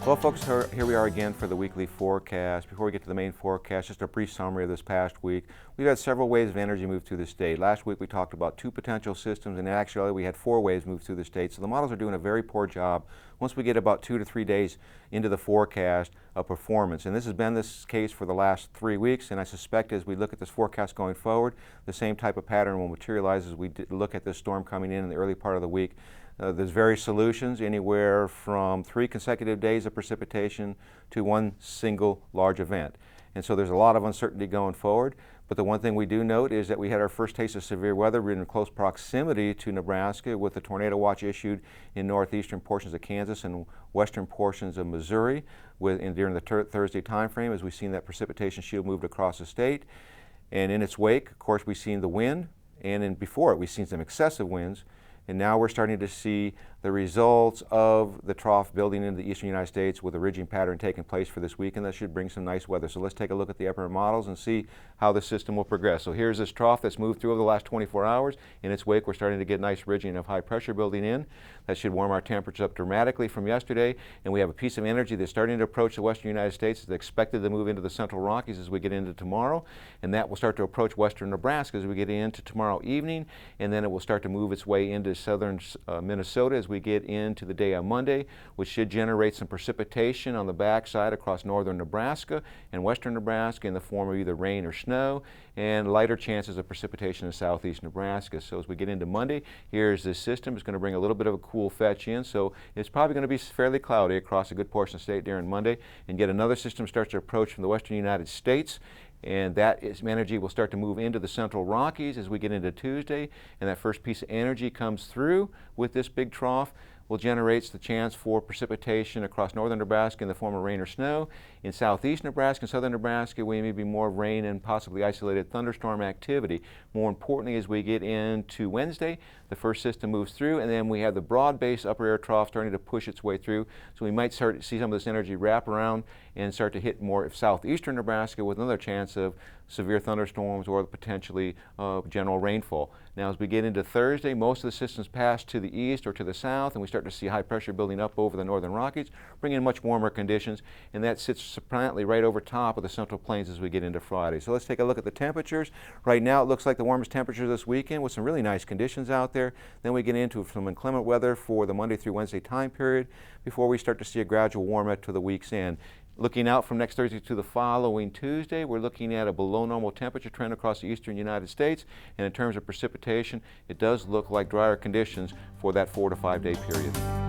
Well, folks, here we are again for the weekly forecast. Before we get to the main forecast, just a brief summary of this past week. We've had several waves of energy move through the state. Last week we talked about 2 potential systems, and actually we had 4 waves move through the state. So the models are doing a very poor job once we get about 2 to 3 days into the forecast of performance. And this has been this case for the last 3 weeks, and I suspect as we look at this forecast going forward, the same type of pattern will materialize as we look at this storm coming in the early part of the week. There's various solutions, anywhere from 3 consecutive days of precipitation to 1 single large event. And so there's a lot of uncertainty going forward. But the one thing we do note is that we had our first taste of severe weather in close proximity to Nebraska, with the tornado watch issued in northeastern portions of Kansas and western portions of Missouri during the Thursday time frame, as we've seen that precipitation shield moved across the state. And in its wake, of course, we've seen the wind, and before it we've seen some excessive winds. And now we're starting to see the results of the trough building into the eastern United States, with a ridging pattern taking place for this week, and that should bring some nice weather. So let's take a look at the upper models and see how the system will progress. So here's this trough that's moved through over the last 24 hours. In its wake, we're starting to get nice ridging of high pressure building in. That should warm our temperatures up dramatically from yesterday. And we have a piece of energy that's starting to approach the western United States. It's expected to move into the central Rockies as we get into tomorrow. And that will start to approach western Nebraska as we get into tomorrow evening. And then it will start to move its way into southern Minnesota as we get into the day on Monday, which should generate some precipitation on the backside across northern Nebraska and western Nebraska in the form of either rain or snow, and lighter chances of precipitation in southeast Nebraska. So as we get into Monday, here's this system. It's going to bring a little bit of a cool fetch in, so it's probably going to be fairly cloudy across a good portion of the state during Monday, and yet another system starts to approach from the western United States. And that energy will start to move into the central Rockies as we get into Tuesday. And that first piece of energy comes through with this big trough, will generate the chance for precipitation across northern Nebraska in the form of rain or snow. In southeast Nebraska and southern Nebraska, we may be more rain and possibly isolated thunderstorm activity. More importantly, as we get into Wednesday, the first system moves through, and then we have the broad-based upper air trough starting to push its way through. So we might start to see some of this energy wrap around and start to hit more of southeastern Nebraska, with another chance of severe thunderstorms or potentially general rainfall. Now, as we get into Thursday, most of the systems pass to the east or to the south, and we start to see high pressure building up over the northern Rockies, bringing in much warmer conditions, and that sits suppliantly right over top of the central plains as we get into Friday. So let's take a look at the temperatures. Right now, it looks like the warmest temperature this weekend, with some really nice conditions out there. Then we get into some inclement weather for the Monday through Wednesday time period before we start to see a gradual warm up to the week's end. Looking out from next Thursday to the following Tuesday, we're looking at a below normal temperature trend across the eastern United States. And in terms of precipitation, it does look like drier conditions for that 4 to 5 day period.